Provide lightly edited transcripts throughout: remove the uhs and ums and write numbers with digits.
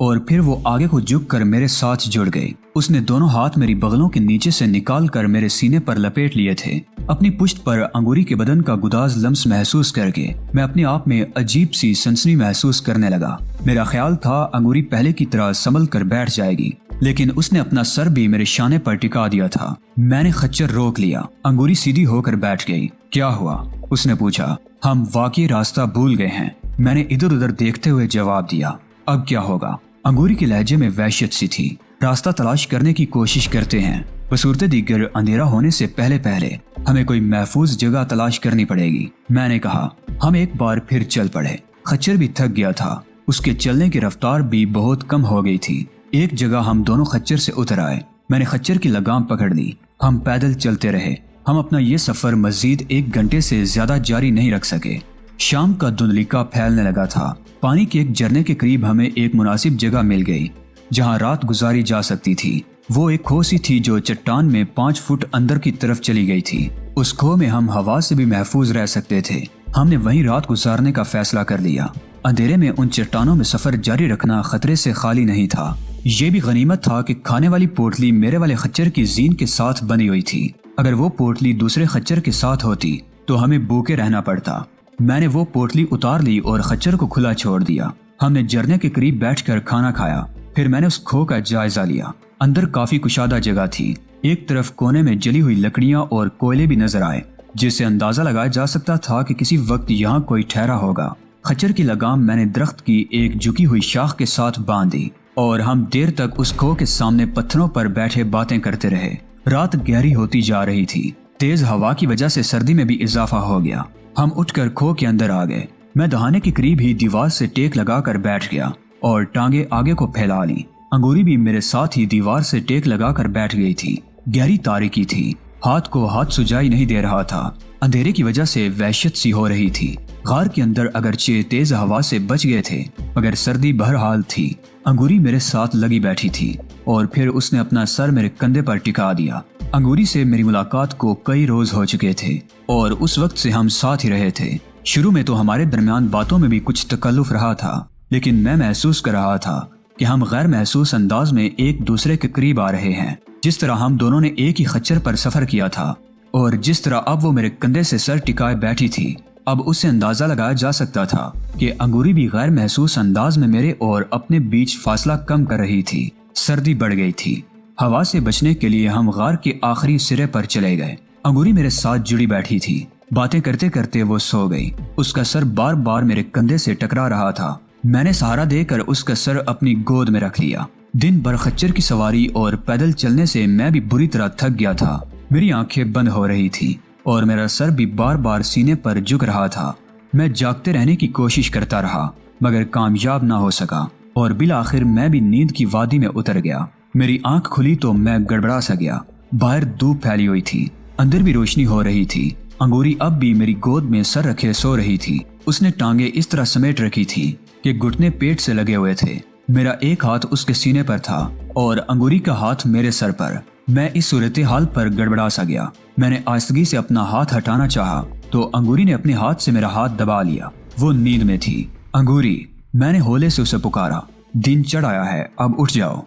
اور پھر وہ آگے کو جھک کر میرے ساتھ جڑ گئی۔ اس نے دونوں ہاتھ میری بغلوں کے نیچے سے نکال کر میرے سینے پر لپیٹ لیے تھے۔ اپنی پشت پر انگوری کے بدن کا گداز لمس محسوس کر کے میں اپنے آپ میں عجیب سی سنسنی محسوس کرنے لگا۔ میرا خیال تھا انگوری پہلے کی طرح سنبھل کر بیٹھ جائے گی، لیکن اس نے اپنا سر بھی میرے شانے پر ٹکا دیا تھا۔ میں نے خچر روک لیا۔ انگوری سیدھی ہو کر بیٹھ گئی۔ کیا ہوا؟ اس نے پوچھا۔ ہم واقعی راستہ بھول گئے ہیں، میں نے ادھر ادھر دیکھتے ہوئے جواب دیا۔ اب کیا ہوگا؟ انگوری کے لہجے میں وحشت سی تھی۔ راستہ تلاش کرنے کی کوشش کرتے ہیں، بصورت دیگر اندھیرا ہونے سے پہلے ہمیں کوئی محفوظ جگہ تلاش کرنی پڑے گی، میں نے کہا۔ ہم ایک بار پھر چل پڑے۔ خچر بھی تھک گیا تھا، اس کے چلنے کی رفتار بھی بہت کم ہو گئی تھی۔ ایک جگہ ہم دونوں خچر سے اتر آئے۔ میں نے خچر کی لگام پکڑ لی۔ ہم پیدل چلتے رہے۔ ہم اپنا یہ سفر مزید 1 گھنٹے سے زیادہ جاری نہیں رکھ سکے۔ شام کا دھندلیکا پھیلنے لگا تھا۔ پانی کے ایک جھرنے کے قریب ہمیں ایک مناسب جگہ مل گئی جہاں رات گزاری جا سکتی تھی۔ وہ ایک کھو سی تھی جو چٹان میں 5 فٹ اندر کی طرف چلی گئی تھی۔ اس کھو میں ہم ہوا سے بھی محفوظ رہ سکتے تھے۔ ہم نے وہیں رات گزارنے کا فیصلہ کر لیا۔ اندھیرے میں ان چٹانوں میں سفر جاری رکھنا خطرے سے خالی نہیں تھا۔ یہ بھی غنیمت تھا کہ کھانے والی پوٹلی میرے والے خچر کی زین کے ساتھ بنی ہوئی تھی۔ اگر وہ پوٹلی دوسرے خچر کے ساتھ ہوتی تو ہمیں بھوکے رہنا پڑتا۔ میں نے وہ پوٹلی اتار لی اور خچر کو کھلا چھوڑ دیا۔ ہم نے جھرنے کے قریب بیٹھ کر کھانا کھایا۔ پھر میں نے اس کھو کا جائزہ لیا۔ اندر کافی کشادہ جگہ تھی۔ ایک طرف کونے میں جلی ہوئی لکڑیاں اور کوئلے بھی نظر آئے، جس سے اندازہ لگایا جا سکتا تھا کہ کسی وقت یہاں کوئی ٹھہرا ہوگا۔ خچر کی لگام میں نے درخت کی ایک جھکی ہوئی شاخ کے ساتھ باندھ دی اور ہم دیر تک اس کھو کے سامنے پتھروں پر بیٹھے باتیں کرتے رہے۔ رات گہری ہوتی جا رہی تھی۔ تیز ہوا کی وجہ سے سردی میں بھی اضافہ ہو گیا۔ ہم اٹھ کر کھو کے اندر آ گئے۔ میں دہانے کے قریب ہی دیوار سے ٹیک لگا کر بیٹھ گیا اور ٹانگیں آگے کو پھیلا لی۔ انگوری بھی میرے ساتھ ہی دیوار سے ٹیک لگا کر بیٹھ گئی تھی۔ گہری تاریکی تھی۔ ہاتھ کو ہاتھ سجائی نہیں دے رہا تھا۔ اندھیرے کی وجہ سے وحشت سی ہو رہی تھی۔ غار کے اندر اگرچہ تیز ہوا سے بچ گئے تھے مگر سردی بہرحال تھی۔ انگوری میرے ساتھ لگی بیٹھی تھی اور پھر اس نے اپنا سر میرے کندھے پر ٹکا دیا۔ انگوری سے میری ملاقات کو کئی روز ہو چکے تھے اور اس وقت سے ہم ساتھ ہی رہے تھے۔ شروع میں تو ہمارے درمیان باتوں میں بھی کچھ تکلف رہا تھا، لیکن میں محسوس کر رہا تھا کہ ہم غیر محسوس انداز میں ایک دوسرے کے قریب آ رہے ہیں۔ جس طرح ہم دونوں نے ایک ہی خچر پر سفر کیا تھا اور جس طرح اب وہ میرے کندھے سے سر ٹکائے بیٹھی تھی، اب اس سے اندازہ لگایا جا سکتا تھا کہ انگوری بھی غیر محسوس انداز میں میرے اور اپنے بیچ فاصلہ کم کر رہی تھی۔ سردی بڑھ گئی تھی۔ ہوا سے بچنے کے لیے ہم غار کے آخری سرے پر چلے گئے۔ انگوری میرے ساتھ جڑی بیٹھی تھی۔ باتیں کرتے کرتے وہ سو گئی۔ اس کا سر بار بار میرے کندھے سے ٹکرا رہا تھا۔ میں نے سہارا دے کر اس کا سر اپنی گود میں رکھ لیا۔ دن بھر خچر کی سواری اور پیدل چلنے سے میں بھی بری طرح تھک گیا تھا۔ میری آنکھیں بند ہو رہی تھی اور میرا سر بھی بار بار سینے پر جھک رہا تھا۔ میں جاگتے رہنے کی کوشش کرتا رہا مگر کامیاب نہ ہو سکا اور بالآخر میں بھی نیند کی وادی میں اتر گیا۔ میری آنکھ کھلی تو میں گڑبڑا سا گیا۔ باہر دھوپ پھیلی ہوئی تھی، اندر بھی روشنی ہو رہی تھی۔ انگوری اب بھی میری گود میں سر رکھے سو رہی تھی۔ اس نے ٹانگیں اس طرح سمیٹ رکھی تھی کہ گھٹنے پیٹ سے لگے ہوئے تھے۔ میرا ایک ہاتھ اس کے سینے پر تھا اور انگوری کا ہاتھ میرے سر پر۔ میں اس صورتحال پر گڑبڑا سا گیا۔ میں نے آہستگی سے اپنا ہاتھ ہٹانا چاہا تو انگوری نے اپنے ہاتھ سے میرا ہاتھ دبا لیا۔ وہ نیند میں تھی۔ انگوری، میں نے ہولے سے اسے پکارا۔ دن چڑھ آیا ہے، اب اٹھ جاؤ۔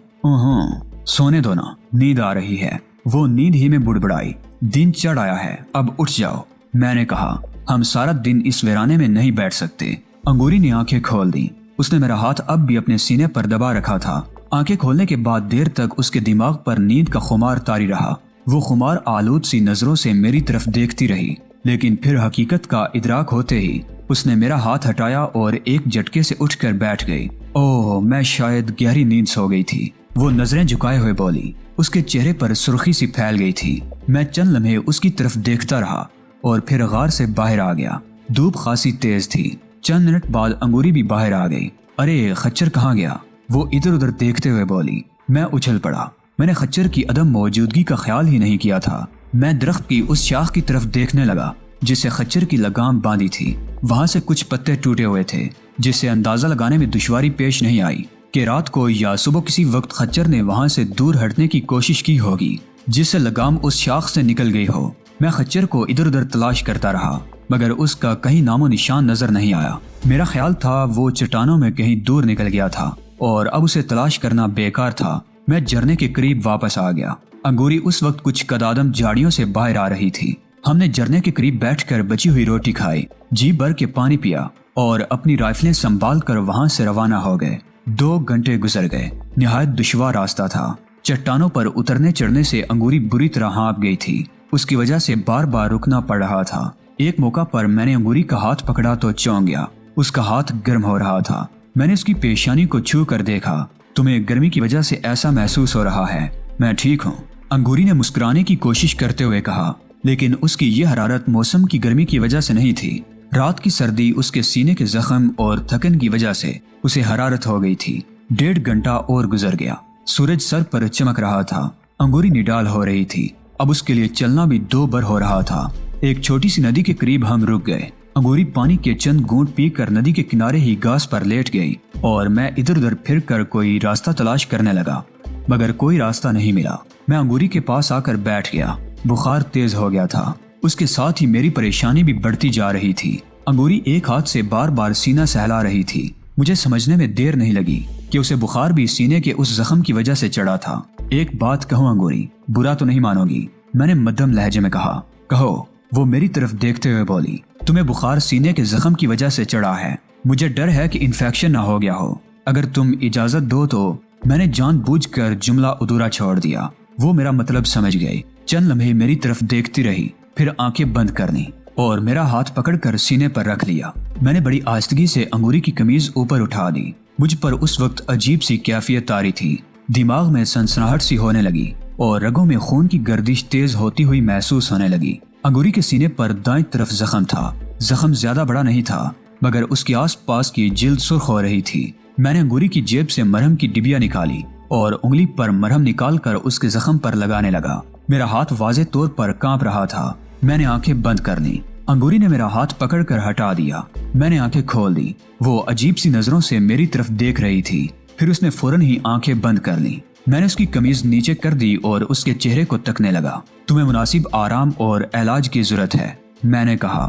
سونے دو نا، نیند آ رہی ہے۔ وہ نیند ہی میں بڑبڑائی۔ دن چڑھ آیا ہے، اب اٹھ جاؤ، میں نے کہا۔ ہم سارا دن اس ویرانے میں نہیں بیٹھ سکتے۔ انگوری نے آنکھیں کھول دی۔ اس نے میرا ہاتھ اب بھی اپنے سینے پر دبا رکھا تھا۔ آنکھیں کھولنے کے بعد دیر تک اس کے دماغ پر نیند کا خمار طاری رہا۔ وہ خمار آلود سی نظروں سے میری طرف دیکھتی رہی، لیکن پھر حقیقت کا ادراک ہوتے ہی اس نے میرا ہاتھ ہٹایا اور ایک جھٹکے سے اٹھ کر بیٹھ گئی۔ اوہ، میں شاید گہری نیند سو گئی تھی۔ وہ نظریں جھکائے ہوئے بولی۔ اس کے چہرے پر سرخی سی پھیل گئی تھی۔ میں چند لمحے اس کی طرف دیکھتا رہا اور پھر غار سے باہر آ گیا۔ دھوپ خاصی تیز تھی۔ چند منٹ بعد انگوری بھی باہر آ گئی۔ ارے خچر کہاں گیا؟ وہ ادھر ادھر دیکھتے ہوئے بولی۔ میں اچھل پڑا۔ میں نے خچر کی عدم موجودگی کا خیال ہی نہیں کیا تھا۔ میں درخت کی اس شاخ کی طرف دیکھنے لگا جس سے خچر کی لگام باندھی تھی۔ وہاں سے کچھ پتے ٹوٹے ہوئے تھے جس سے اندازہ لگانے میں دشواری پیش نہیں آئی کہ رات کو یا صبح کسی وقت خچر نے وہاں سے دور ہٹنے کی کوشش کی ہوگی جس سے لگام اس شاخ سے نکل گئی ہو۔ میں خچر کو ادھر ادھر تلاش کرتا رہا مگر اس کا کہیں نام و نشان نظر نہیں آیا۔ میرا خیال تھا وہ چٹانوں میں کہیں دور نکل گیا تھا اور اب اسے تلاش کرنا بیکار تھا۔ میں جھرنے کے قریب واپس آ گیا۔ انگوری اس وقت کچھ قدادم جھاڑیوں سے باہر آ رہی تھی۔ ہم نے جھرنے کے قریب بیٹھ کر بچی ہوئی روٹی کھائی، جی بھر کے پانی پیا اور اپنی رائفلیں سنبھال کر وہاں سے روانہ ہو گئے۔ 2 گھنٹے گزر گئے۔ نہایت دشوار راستہ تھا۔ چٹانوں پر اترنے چڑھنے سے انگوری بری طرح ہانپ گئی تھی۔ اس کی وجہ سے بار بار رکنا پڑ رہا تھا۔ ایک موقع پر میں نے انگوری کا ہاتھ پکڑا تو چونک گیا۔ اس کا ہاتھ گرم ہو رہا تھا۔ میں نے اس کی پیشانی کو چھو کر دیکھا۔ تمہیں گرمی کی وجہ سے ایسا محسوس ہو رہا ہے؟ میں ٹھیک ہوں، انگوری نے مسکرانے کی کوشش کرتے ہوئے کہا، لیکن اس کی یہ حرارت موسم کی گرمی کی وجہ سے نہیں تھی۔ رات کی سردی، اس کے سینے کے زخم اور تھکن کی وجہ سے اسے حرارت ہو گئی تھی۔ 1.5 گھنٹہ اور گزر گیا۔ سورج سر پر چمک رہا تھا۔ انگوری نڈال ہو رہی تھی۔ اب اس کے لیے چلنا بھی 2 بر ہو رہا تھا۔ ایک چھوٹی سی ندی کے قریب ہم رک گئے۔ انگوری پانی کے چند گھونٹ پی کر ندی کے کنارے ہی گھاس پر لیٹ گئی اور میں ادھر ادھر پھر کر کوئی راستہ تلاش کرنے لگا، مگر کوئی راستہ نہیں ملا۔ میں انگوری کے پاس آ کر بیٹھ گیا۔ بخار تیز ہو گیا تھا۔ اس کے ساتھ ہی میری پریشانی بھی بڑھتی جا رہی تھی۔ انگوری ایک ہاتھ سے بار بار سینہ سہلا رہی تھی۔ مجھے سمجھنے میں دیر نہیں لگی کہ اسے بخار بھی سینے کے اس زخم کی وجہ سے چڑھا تھا۔ ایک بات کہوں انگوری، برا تو نہیں مانو گی؟ میں نے مدھم لہجے میں کہا۔ کہو، وہ میری طرف دیکھتے ہوئے بولی۔ تمہیں بخار سینے کے زخم کی وجہ سے چڑھا ہے۔ مجھے ڈر ہے کہ انفیکشن نہ ہو گیا ہو۔ اگر تم اجازت دو تو۔ میں نے جان بوجھ کر جملہ ادھورا چھوڑ دیا۔ وہ میرا مطلب سمجھ گئی۔ چند لمحے میری طرف دیکھتی رہی، پھر آنکھیں بند کرنی اور میرا ہاتھ پکڑ کر سینے پر رکھ لیا۔ میں نے بڑی آہستگی سے انگوری کی قمیض اوپر اٹھا دی۔ مجھ پر اس وقت عجیب سی کیفیت طاری تھی۔ دماغ میں سنسناہٹ سی ہونے لگی اور رگوں میں خون کی گردش تیز ہوتی ہوئی محسوس ہونے لگی۔ انگوری کے سینے پر دائیں طرف زخم تھا۔ زخم زیادہ بڑا نہیں تھا، مگر اس کے آس پاس کی جلد سرخ ہو رہی تھی۔ میں نے انگوری کی جیب سے مرہم کی ڈبیا نکالی اور انگلی پر مرہم نکال کر اس کے زخم پر لگانے لگا۔ میرا ہاتھ واضح طور پر کانپ رہا تھا۔ میں نے آنکھیں بند کر لی۔ انگوری نے میرا ہاتھ پکڑ کر ہٹا دیا۔ میں نے آنکھیں کھول دی۔ وہ عجیب سی نظروں سے میری طرف دیکھ رہی تھی، پھر اس نے فوراً ہی آنکھیں بند کر لی۔ میں نے اس کی قمیض نیچے کر دی اور اس کے چہرے کو تکنے لگا۔ تمہیں مناسب آرام اور علاج کی ضرورت ہے، میں نے کہا۔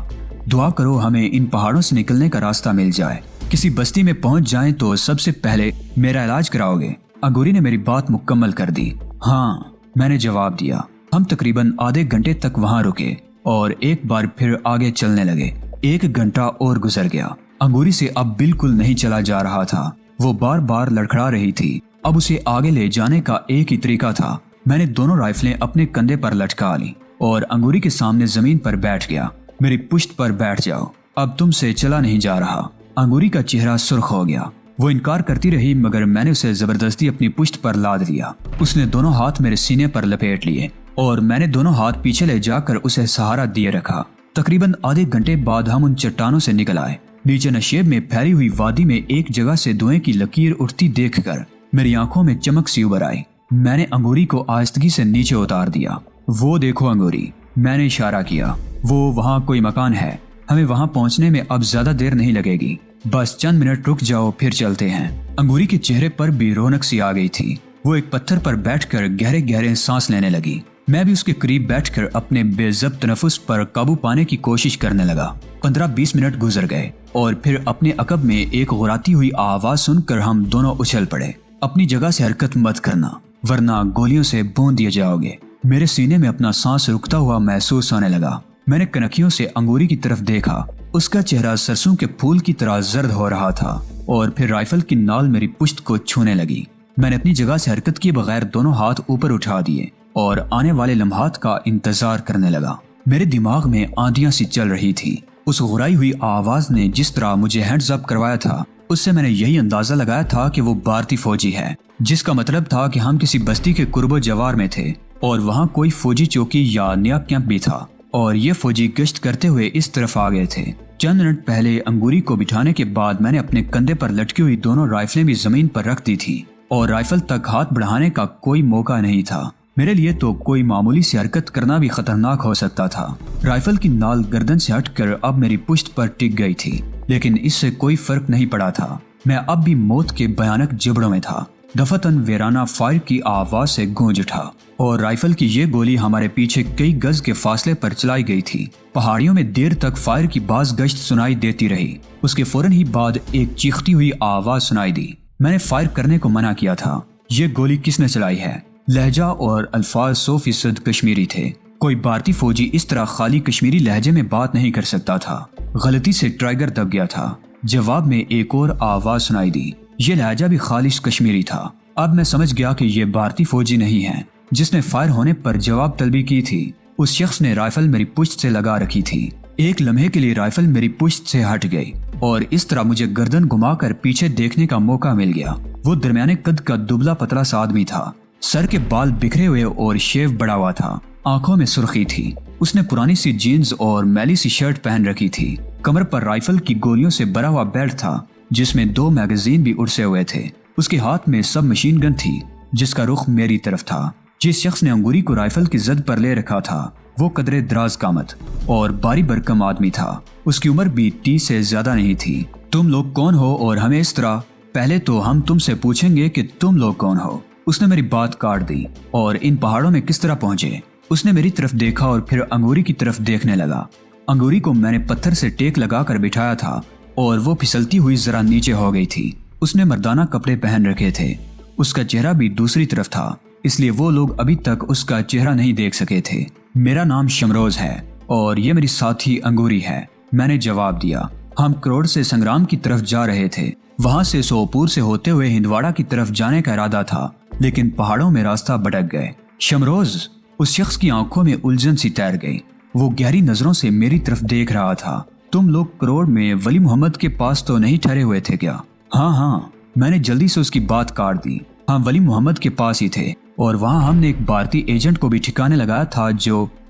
دعا کرو ہمیں ان پہاڑوں سے نکلنے کا راستہ مل جائے۔ کسی بستی میں پہنچ جائیں تو سب سے پہلے میرا علاج کراؤ گے؟ انگوری نے میری بات مکمل کر دی۔ ہاں، میں نے جواب دیا۔ ہم تقریباً آدھے گھنٹے تک وہاں رکے اور ایک بار پھر آگے چلنے لگے۔ 1 گھنٹہ اور گزر گیا۔ انگوری سے اب بالکل نہیں چلا جا رہا تھا۔ وہ بار بار لڑکھڑا رہی تھی۔ اب اسے آگے لے جانے کا ایک ہی طریقہ تھا۔ میں نے دونوں رائفلیں اپنے کندھے پر لٹکا لی اور انگوری کے سامنے زمین پر بیٹھ گیا۔ میری پشت پر بیٹھ جاؤ، اب تم سے چلا نہیں جا رہا۔ انگوری کا چہرہ سرخ ہو گیا۔ وہ انکار کرتی رہی، مگر میں نے اسے زبردستی اپنی پشت پر لاد لیا۔ اس نے دونوں ہاتھ میرے سینے پر لپیٹ لیے اور میں نے دونوں ہاتھ پیچھے لے جا کر اسے سہارا دیے رکھا۔ تقریباً آدھے گھنٹے بعد ہم ان چٹانوں سے نکل آئے۔ نیچے نشیب میں پھیلی ہوئی وادی میں ایک جگہ سے دھوئیں کی لکیر اٹھتی دیکھ کر میری آنکھوں میں چمک سی ابھر آئی۔ میں نے انگوری کو آہستگی سے نیچے اتار دیا۔ وہ دیکھو انگوری، میں نے اشارہ کیا۔ وہ وہاں کوئی مکان ہے، ہمیں وہاں پہنچنے میں اب زیادہ دیر نہیں لگے گی، بس چند منٹ رک جاؤ پھر چلتے ہیں۔ انگوری کے چہرے پر بھی رونق سی آ گئی تھی۔ وہ ایک پتھر پر بیٹھ کر گہرے گہرے سانس لینے لگی۔ میں بھی اس کے قریب بیٹھ کر اپنے بے ضبط تنفس پر قابو پانے کی کوشش کرنے لگا۔ 15-20 منٹ گزر گئے اور پھر اپنے عقب میں ایک غراتی ہوئی آواز سن کر ہم دونوں اچھل پڑے۔ اپنی جگہ سے حرکت مت کرنا، ورنہ گولیوں سے بون دیے جاؤ گے۔ میرے سینے میں اپنا سانس رکتا ہوا محسوس ہونے لگا۔ میں نے کنکھیوں سے انگوری کی طرف دیکھا۔ اس کا چہرہ سرسوں کے پھول کی طرح زرد ہو رہا تھا اور پھر رائفل کی نال میری پشت کو چھونے لگی۔ میں نے اپنی جگہ سے حرکت کیے بغیر دونوں ہاتھ اوپر اٹھا دیے اور آنے والے لمحات کا انتظار کرنے لگا۔ میرے دماغ میں آندیاں سی چل رہی تھی۔ اس غرائی ہوئی آواز نے جس طرح مجھے ہینڈز اپ کروایا تھا، اس سے میں نے یہی اندازہ لگایا تھا کہ وہ بھارتی فوجی ہے، جس کا مطلب تھا کہ ہم کسی بستی کے قرب و جوار میں تھے اور وہاں کوئی فوجی چوکی یا نیا کیمپ بھی تھا اور یہ فوجی گشت کرتے ہوئے اس طرف آ گئے تھے۔ چند منٹ پہلے انگوری کو بٹھانے کے بعد میں نے اپنے کندھے پر لٹکی ہوئی دونوں رائفلیں بھی زمین پر رکھ دی تھی اور رائفل تک ہاتھ بڑھانے کا کوئی موقع نہیں تھا۔ میرے لیے تو کوئی معمولی سی حرکت کرنا بھی خطرناک ہو سکتا تھا۔ رائفل کی نال گردن سے ہٹ کر اب میری پشت پر ٹک گئی تھی، لیکن اس سے کوئی فرق نہیں پڑا تھا۔ میں اب بھی موت کے بھیانک جبڑوں میں تھا۔ دفتن ویرانہ فائر کی آواز سے گونج اٹھا اور رائفل کی یہ گولی ہمارے پیچھے کئی گز کے فاصلے پر چلائی گئی تھی۔ پہاڑیوں میں دیر تک فائر کی باز گشت سنائی دیتی رہی۔ اس کے فوراً ہی بعد ایک چیختی ہوئی آواز سنائی دی میں نے فائر کرنے کو منع کیا تھا۔ یہ گولی کس نے چلائی ہے؟ لہجہ اور الفاظ 100% کشمیری تھے۔ کوئی بھارتی فوجی اس طرح خالی کشمیری لہجے میں بات نہیں کر سکتا تھا۔ غلطی سے ٹرائگر دب گیا تھا۔ جواب میں ایک اور آواز سنائی دی۔ یہ لہجہ بھی خالص کشمیری تھا۔ اب میں سمجھ گیا کہ یہ بھارتی فوجی نہیں ہے جس نے فائر ہونے پر جواب طلبی کی تھی۔ اس شخص نے رائفل میری پشت سے لگا رکھی تھی۔ ایک لمحے کے لیے رائفل میری پشت سے ہٹ گئی اور اس طرح مجھے گردن گھما کر پیچھے دیکھنے کا موقع مل گیا۔ وہ درمیانے قد کا دبلا پتلا سا آدمی تھا۔ سر کے بال بکھرے ہوئے اور شیو بڑا ہوا تھا۔ آنکھوں میں سرخی تھی۔ اس نے پرانی سی جینز اور میلی سی شرٹ پہن رکھی تھی۔ کمر پر رائفل کی گولیوں سے بھرا ہوا بیلٹ تھا جس میں 2 میگزین بھی اڑسے ہوئے تھے۔ اس کے ہاتھ میں سب مشین گن تھی جس کا رخ میری طرف تھا۔ جس شخص نے انگوری کو رائفل کی زد پر لے رکھا تھا وہ قدرے دراز قامت اور باری برکم آدمی تھا۔ اس کی عمر بھی 30 سے زیادہ نہیں تھی۔ تم لوگ کون ہو اور ہمیں اس طرح؟ پہلے تو ہم تم سے پوچھیں گے کہ تم لوگ کون ہو۔ اس نے میری بات کاٹ دی۔ اور ان پہاڑوں میں کس طرح پہنچے؟ اس نے میری طرف دیکھا اور پھر انگوری کی طرف دیکھنے لگا۔ انگوری کو میں نے پتھر سے ٹیک لگا کر بٹھایا تھا اور وہ پھسلتی ہوئی ذرا نیچے ہو گئی تھی۔ اس نے مردانہ کپڑے پہن رکھے تھے۔ اس کا چہرہ بھی دوسری طرف تھا اس لیے وہ لوگ ابھی تک اس کا چہرہ نہیں دیکھ سکے تھے۔ میرا نام شمروز ہے اور یہ میری ساتھی انگوری ہے، میں نے جواب دیا۔ ہم کروڑ سے سنگرام کی طرف جا رہے تھے۔ وہاں سے سوپور سے ہوتے ہوئے ہندواڑہ کی طرف جانے کا ارادہ تھا لیکن پہاڑوں میں راستہ بھٹک گئے۔ شمروز؟ اس شخص کی آنکھوں میں الجھن سی تیر گئی۔ وہ گہری نظروں سے میری طرف دیکھ رہا تھا۔ تم لوگ کروڑ میں ولی محمد کے پاس تو نہیں ٹھہرے ہوئے تھے کیا؟ ہاں، میں نے جلدی سے اس کی بات کاٹ دی۔ ہم ولی محمد کے پاس ہی تھے اور وہاں ہم نے ایک بھارتی ایجنٹ کو بھی ٹھکانے لگایا تھا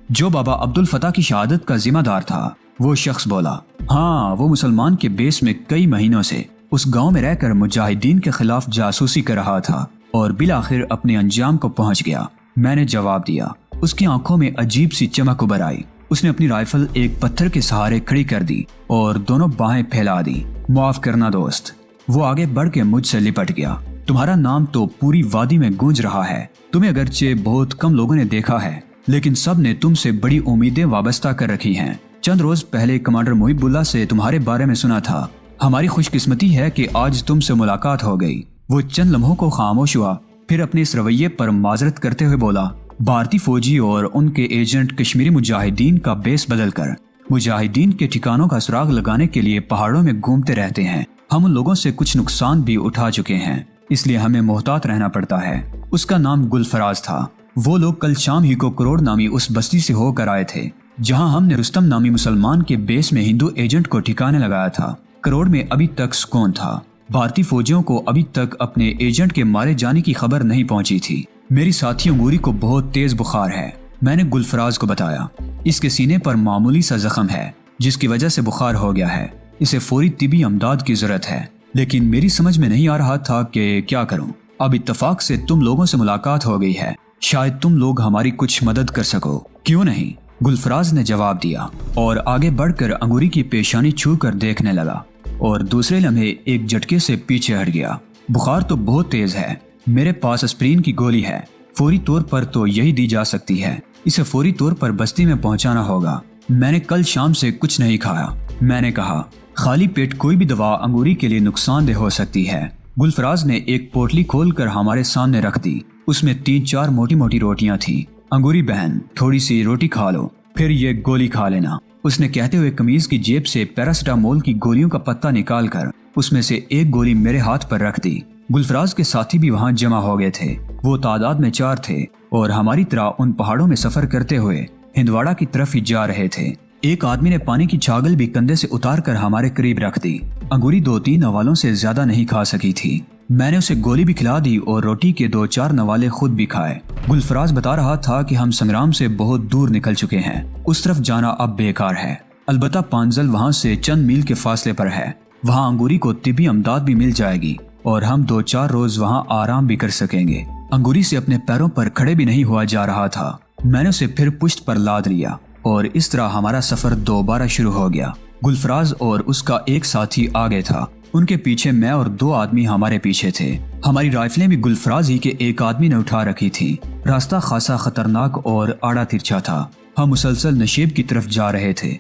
جو بابا عبدالفتاح کی شہادت کا ذمہ دار تھا۔ وہ شخص بولا۔ ہاں، وہ مسلمان کے بیس میں کئی مہینوں سے اس گاؤں میں رہ کر مجاہدین کے خلاف جاسوسی کر رہا تھا اور بالآخر اپنے انجام کو پہنچ گیا، میں نے جواب دیا۔ اس کی آنکھوں میں عجیب سی چمک ابھر آئی۔ اس نے اپنی رائفل ایک پتھر کے سہارے کھڑی کر دی اور دونوں باہیں پھیلا دی۔ معاف کرنا دوست۔ وہ آگے بڑھ کے مجھ سے لپٹ گیا۔ تمہارا نام تو پوری وادی میں گونج رہا ہے۔ تمہیں اگرچہ بہت کم لوگوں نے دیکھا ہے لیکن سب نے تم سے بڑی امیدیں وابستہ کر رکھی ہیں۔ چند روز پہلے کمانڈر محب اللہ سے تمہارے بارے میں سنا تھا۔ ہماری خوش قسمتی ہے کہ آج تم سے ملاقات ہو گئی۔ وہ چند لمحوں کو خاموش ہوا، پھر اپنے اس رویے پر معذرت کرتے ہوئے بولا۔ بھارتی فوجی اور ان کے ایجنٹ کشمیری مجاہدین کا بیس بدل کر مجاہدین کے ٹھکانوں کا سراغ لگانے کے لیے پہاڑوں میں گھومتے رہتے ہیں۔ ہم ان لوگوں سے کچھ نقصان بھی اٹھا چکے ہیں اس لیے ہمیں محتاط رہنا پڑتا ہے۔ اس کا نام گلفراز تھا۔ وہ لوگ کل شام ہی کو کروڑ نامی اس بستی سے ہو کر آئے تھے جہاں ہم نے رستم نامی مسلمان کے بیس میں ہندو ایجنٹ کو ٹھکانے لگایا تھا۔ کروڑ میں ابھی تک سکون تھا۔ بھارتی فوجیوں کو ابھی تک اپنے ایجنٹ کے مارے جانے کی خبر نہیں پہنچی تھی۔ میری ساتھی انگوری کو بہت تیز بخار ہے، میں نے گلفراز کو بتایا۔ اس کے سینے پر معمولی سا زخم ہے جس کی وجہ سے بخار ہو گیا ہے۔ اسے فوری طبی امداد کی ضرورت ہے لیکن میری سمجھ میں نہیں آ رہا تھا کہ کیا کروں۔ اب اتفاق سے تم لوگوں سے ملاقات ہو گئی ہے، شاید تم لوگ ہماری کچھ مدد کر سکو۔ کیوں نہیں؟ گلفراز نے جواب دیا اور آگے بڑھ کر انگوری کی پیشانی چھو کر دیکھنے لگا اور دوسرے لمحے ایک جھٹکے سے پیچھے ہٹ گیا۔ بخار تو بہت تیز ہے، میرے پاس اسپرین کی گولی ہے، فوری طور پر تو یہی دی جا سکتی ہے۔ اسے فوری طور پر بستی میں پہنچانا ہوگا۔ میں نے کل شام سے کچھ نہیں کھایا، میں نے کہا۔ خالی پیٹ کوئی بھی دوا انگوری کے لیے نقصان دہ ہو سکتی ہے۔ گلفراز نے ایک پوٹلی کھول کر ہمارے سامنے رکھ دی۔ اس میں 3-4 موٹی موٹی روٹیاں تھیں۔ انگوری بہن، تھوڑی سی روٹی کھا لو، پھر یہ گولی کھا لینا، اس نے کہتے ہوئے قمیض کی جیب سے پیراسیٹامول کی گولیوں کا پتہ نکال کر اس میں سے ایک گولی میرے ہاتھ پر رکھ دی۔ گلفراز کے ساتھی بھی وہاں جمع ہو گئے تھے۔ وہ تعداد میں 4 تھے اور ہماری طرح ان پہاڑوں میں سفر کرتے ہوئے ہندواڑہ کی طرف ہی جا رہے تھے۔ ایک آدمی نے پانی کی چھاگل بھی کندھے سے اتار کر ہمارے قریب رکھ دی۔ انگوری 2-3 نوالوں سے زیادہ نہیں کھا سکی تھی۔ میں نے اسے گولی بھی کھلا دی اور روٹی کے 2-4 نوالے خود بھی کھائے۔ گلفراز بتا رہا تھا کہ ہم سنگرام سے بہت دور نکل چکے ہیں، اس طرف جانا اب بیکار ہے۔ البتہ پانزل وہاں سے چند میل کے فاصلے پر ہے، وہاں انگوری کو طبی امداد بھی مل جائے گی اور ہم 2-4 روز وہاں آرام بھی کر سکیں گے۔ انگوری سے اپنے پیروں پر کھڑے بھی نہیں ہوا جا رہا تھا۔ میں نے اسے پھر پشت پر لاد لیا اور اس طرح ہمارا سفر دوبارہ شروع ہو گیا۔ گلفراز اور اس کا ایک ساتھی آگے تھا، ان کے پیچھے میں اور 2 آدمی ہمارے پیچھے تھے۔ ہماری رائفلیں بھی گلفراز ہی کے ایک آدمی نے اٹھا رکھی تھی۔ راستہ خاصا خطرناک اور آڑا ترچھا تھا۔ ہم مسلسل نشیب کی طرف جا رہے تھے۔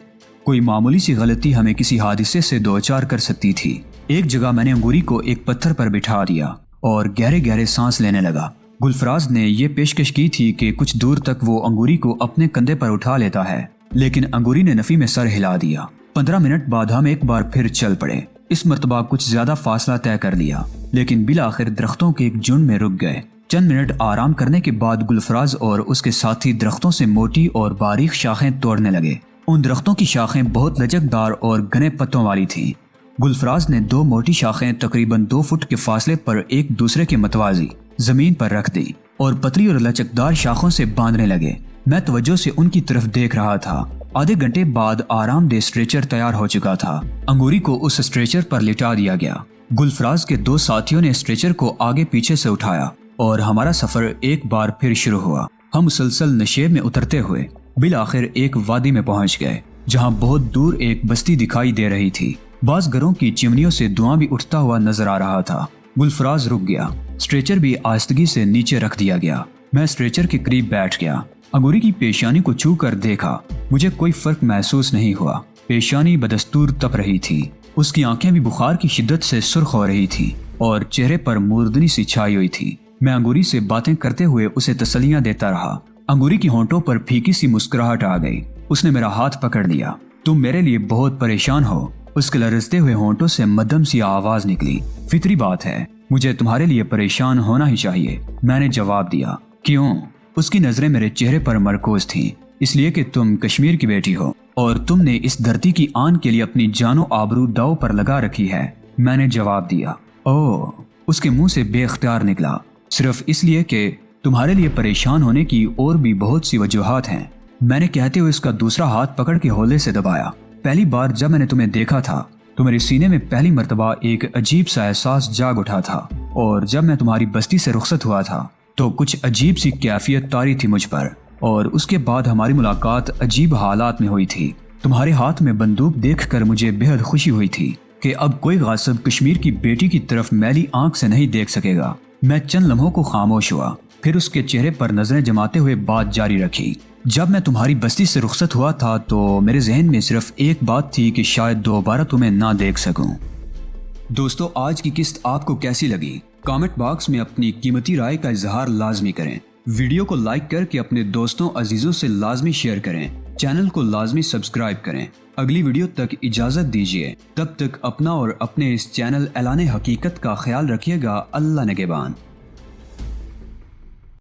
کوئی معمولی سی غلطی ہمیں کسی حادثے سے دوچار کر سکتی تھی۔ ایک جگہ میں نے انگوری کو ایک پتھر پر بٹھا دیا اور گہرے گہرے سانس لینے لگا۔ گلفراز نے یہ پیشکش کی تھی کہ کچھ دور تک وہ انگوری کو اپنے کندھے پر اٹھا لیتا ہے، لیکن انگوری نے نفی میں سر ہلا دیا۔ 15 منٹ بعد ہم ایک بار پھر چل پڑے۔ اس مرتبہ کچھ زیادہ فاصلہ طے کر لیا، لیکن بالآخر درختوں کے ایک جھنڈ میں رک گئے۔ چند منٹ آرام کرنے کے بعد گلفراز اور اس کے ساتھی درختوں سے موٹی اور باریک شاخیں توڑنے لگے۔ ان درختوں کی شاخیں بہت لچکدار اور گھنے پتوں والی تھیں۔ گلفراز نے 2 موٹی شاخیں تقریباً 2 فٹ کے فاصلے پر ایک دوسرے کے متوازی زمین پر رکھ دی اور پتلی اور لچکدار شاخوں سے باندھنے لگے۔ میں توجہ سے ان کی طرف دیکھ رہا تھا۔ آدھے گھنٹے بعد آرام دہ اسٹریچر تیار ہو چکا تھا۔ انگوری کو اس اسٹریچر پر لٹا دیا گیا۔ گلفراز کے 2 ساتھیوں نے اسٹریچر کو آگے پیچھے سے اٹھایا اور ہمارا سفر ایک بار پھر شروع ہوا۔ ہم مسلسل نشیب میں اترتے ہوئے بالآخر ایک وادی میں پہنچ گئے، جہاں بہت دور ایک بستی دکھائی دے رہی تھی۔ بعض گھروں کی چمنیوں سے دھواں بھی اٹھتا ہوا نظر آ رہا تھا۔ گلفراز رک گیا۔ اسٹریچر بھی آہستگی سے نیچے رکھ دیا گیا۔ میں اسٹریچر کے قریب بیٹھ گیا۔ انگوری کی پیشانی کو چھو کر دیکھا۔ مجھے کوئی فرق محسوس نہیں ہوا۔ پیشانی بدستور تپ رہی تھی۔ اس کی آنکھیں بھی بخار کی شدت سے سرخ ہو رہی تھی اور چہرے پر موردنی سی چھائی ہوئی تھی۔ میں انگوری سے باتیں کرتے ہوئے اسے تسلیاں دیتا رہا۔ انگوری کی ہونٹوں پر پھیکی سی مسکراہٹ آ گئی۔ اس نے میرا ہاتھ پکڑ لیا۔ تم میرے لیے بہت پریشان ہو؟ اس کے لرزتے ہوئے ہونٹوں سے مدھم سی آواز نکلی۔ فطری بات ہے، مجھے تمہارے لیے پریشان ہونا ہی چاہیے، میں نے جواب دیا۔ کیوں؟ اس کی نظریں میرے چہرے پر مرکوز تھیں۔ اس لیے کہ تم کشمیر کی بیٹی ہو اور تم نے اس دھرتی کی آن کے لیے اپنی جان و آبرو داؤ پر لگا رکھی ہے، میں نے جواب دیا۔ اوہ، اس کے منہ سے بے اختیار نکلا۔ صرف اس لیے کہ تمہارے لیے پریشان ہونے کی اور بھی بہت سی وجوہات ہیں، میں نے کہتے ہوئے اس کا دوسرا ہاتھ پکڑ کے ہولے سے دبایا۔ پہلی بار جب میں نے تمہیں دیکھا تھا تو میرے سینے میں پہلی مرتبہ ایک عجیب سا احساس جاگ اٹھا تھا، اور جب میں تمہاری بستی سے رخصت ہوا تھا تو کچھ عجیب سی کیفیت طاری تھی مجھ پر، اور اس کے بعد ہماری ملاقات عجیب حالات میں ہوئی تھی۔ تمہارے ہاتھ میں بندوق دیکھ کر مجھے بہت خوشی ہوئی تھی کہ اب کوئی غاصب کشمیر کی بیٹی کی طرف میلی آنکھ سے نہیں دیکھ سکے گا۔ میں چند لمحوں کو خاموش ہوا، پھر اس کے چہرے پر نظریں جماتے ہوئے بات جاری رکھی۔ جب میں تمہاری بستی سے رخصت ہوا تھا تو میرے ذہن میں صرف ایک بات تھی کہ شاید دوبارہ تمہیں نہ دیکھ سکوں۔ دوستو، آج کی قسط آپ کو کیسی لگی؟ کامنٹ باکس میں اپنی قیمتی رائے کا اظہار لازمی کریں۔ ویڈیو کو لائک کر کے اپنے دوستوں عزیزوں سے لازمی شیئر کریں۔ چینل کو لازمی سبسکرائب کریں۔ اگلی ویڈیو تک اجازت دیجیے، تب تک اپنا اور اپنے اس چینل اعلان حقیقت کا خیال رکھیے گا۔ اللہ نگہبان۔